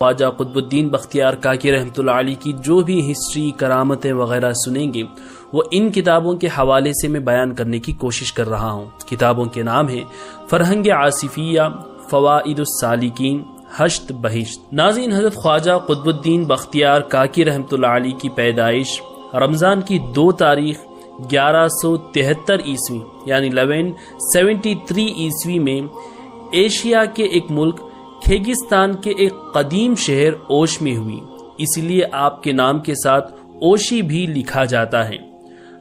خواجہ قطب الدین بختیار کاکی رحمۃ اللہ علیہ کی جو بھی ہسٹری، کرامتیں وغیرہ سنیں گے وہ ان کتابوں کے حوالے سے میں بیان کرنے کی کوشش کر رہا ہوں۔ کتابوں کے نام ہیں فرہنگ آصفیہ، فوائد السالکین، ہشت بہشت۔ ناظرین، حضرت خواجہ قطب الدین بختیار کاکی رحمۃ اللہ علیہ کی پیدائش رمضان کی 2 تاریخ 1173 عیسوی یعنی 1173 عیسوی میں ایشیا کے ایک ملک کھیگستان کے ایک قدیم شہر اوش میں ہوئی، اس لیے آپ کے نام کے ساتھ اوشی بھی لکھا جاتا ہے۔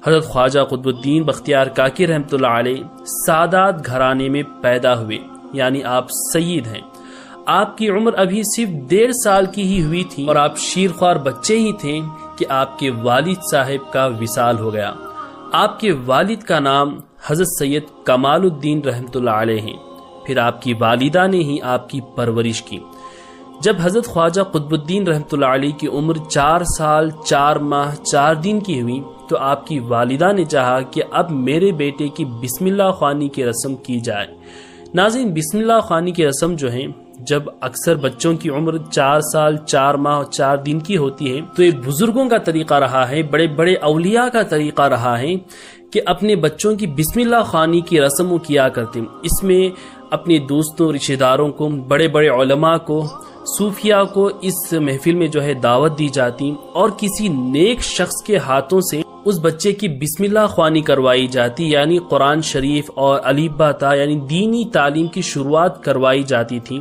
حضرت خواجہ قطب الدین بختیار کاکی رحمۃ اللہ علیہ سادات گھرانے میں پیدا ہوئے، یعنی آپ سید ہیں۔ آپ کی عمر ابھی صرف 1.5 سال کی ہی ہوئی تھی اور آپ شیرخوار بچے ہی تھے کہ آپ کے والد صاحب کا وصال ہو گیا۔ آپ کے والد کا نام حضرت سید کمال الدین رحمۃ اللہ علیہ ہیں، پھر آپ کی والدہ نے ہی آپ کی پرورش کی۔ جب حضرت خواجہ قطب الدین رحمۃ اللہ علیہ کی عمر 4 سال 4 ماہ 4 دن کی ہوئی تو آپ کی والدہ نے چاہا کہ اب میرے بیٹے کی بسم اللہ خوانی کی رسم کی جائے۔ ناظرین، بسم اللہ خوانی کی رسم جو ہے، جب اکثر بچوں کی عمر 4 سال 4 ماہ 4 دن کی ہوتی ہے تو یہ بزرگوں کا طریقہ رہا ہے، بڑے بڑے اولیاء کا طریقہ رہا ہے کہ اپنے بچوں کی بسم اللہ خوانی کی رسم کیا کرتے ہیں۔ اس میں اپنے دوستوں، رشتہ داروں کو، بڑے بڑے علماء کو، صوفیاء کو اس محفل میں جو ہے دعوت دی جاتی اور کسی نیک شخص کے ہاتھوں سے اس بچے کی بسم اللہ خوانی کروائی جاتی، یعنی قرآن شریف اور الف با تا یعنی دینی تعلیم کی شروعات کروائی جاتی تھی،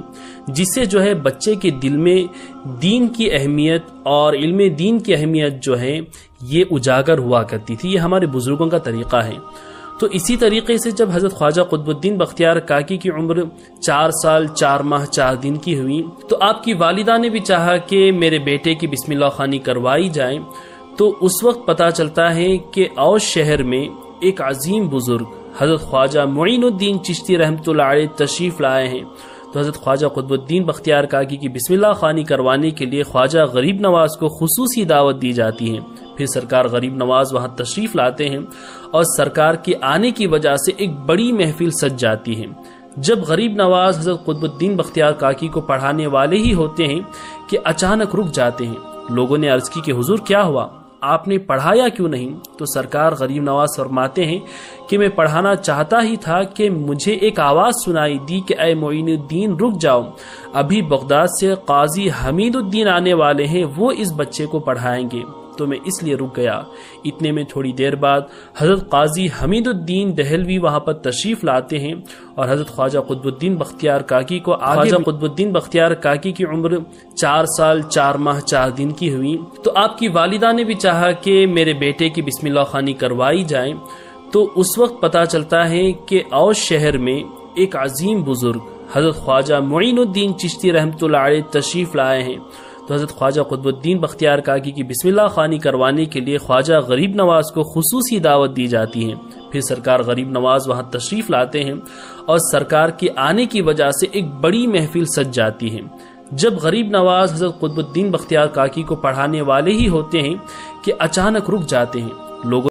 جس سے جو ہے بچے کے دل میں دین کی اہمیت اور علم دین کی اہمیت جو ہے یہ اجاگر ہوا کرتی تھی۔ یہ ہمارے بزرگوں کا طریقہ ہے۔ تو اسی طریقے سے جب حضرت خواجہ قطب الدین بختیار کاکی کی عمر 4 سال 4 ماہ 4 دن کی ہوئی تو آپ کی والدہ نے بھی چاہا کہ میرے بیٹے کی بسم اللہ خوانی کروائی جائے۔ تو اس وقت پتہ چلتا ہے کہ اوش شہر میں ایک عظیم بزرگ حضرت خواجہ معین الدین چشتی رحمۃ اللہ علیہ تشریف لائے ہیں۔ تو حضرت خواجہ قطب الدین بختیار کاکی کی بسم اللہ خوانی کروانے کے لیے خواجہ غریب نواز کو خصوصی دعوت دی جاتی ہے۔ پھر سرکار غریب نواز وہاں تشریف لاتے ہیں اور سرکار کے آنے کی وجہ سے ایک بڑی محفل سج جاتی ہے۔ جب غریب نواز حضرت قطب الدین بختیار کاکی کو پڑھانے والے ہی ہوتے ہیں کہ اچانک رک جاتے ہیں۔ لوگوں نے عرض کی کہ حضور کیا ہوا، آپ نے پڑھایا کیوں نہیں؟ تو سرکار غریب نواز فرماتے ہیں کہ میں پڑھانا چاہتا ہی تھا کہ مجھے ایک آواز سنائی دی کہ اے معین الدین رک جاؤ، ابھی بغداد سے قاضی حمید الدین آنے والے ہیں، وہ اس بچے کو پڑھائیں گے، تو میں اس لیے رک گیا۔ اتنے میں تھوڑی دیر بعد حضرت قاضی حمید الدین دہلوی وہاں پر تشریف لاتے ہیں اور حضرت خواجہ قطب الدین بختیار کاکی کو خواجہ قطب الدین بختیار کاکی کی عمر 4 سال 4 ماہ 4 دن کی ہوئی تو آپ کی والدہ نے بھی چاہا کہ میرے بیٹے کی بسم اللہ خوانی کروائی جائے۔ تو اس وقت پتہ چلتا ہے کہ اوش شہر میں ایک عظیم بزرگ حضرت خواجہ معین الدین چشتی رحمۃ اللہ علیہ تشریف لائے ہیں۔ تو حضرت خواجہ قطب الدین بختیار کاکی کی بسم اللہ خوانی کروانے کے لیے خواجہ غریب نواز کو خصوصی دعوت دی جاتی ہے۔ پھر سرکار غریب نواز وہاں تشریف لاتے ہیں اور سرکار کے آنے کی وجہ سے ایک بڑی محفل سج جاتی ہے۔ جب غریب نواز حضرت قطب الدین بختیار کاکی کو پڑھانے والے ہی ہوتے ہیں کہ اچانک رک جاتے ہیں۔ لوگوں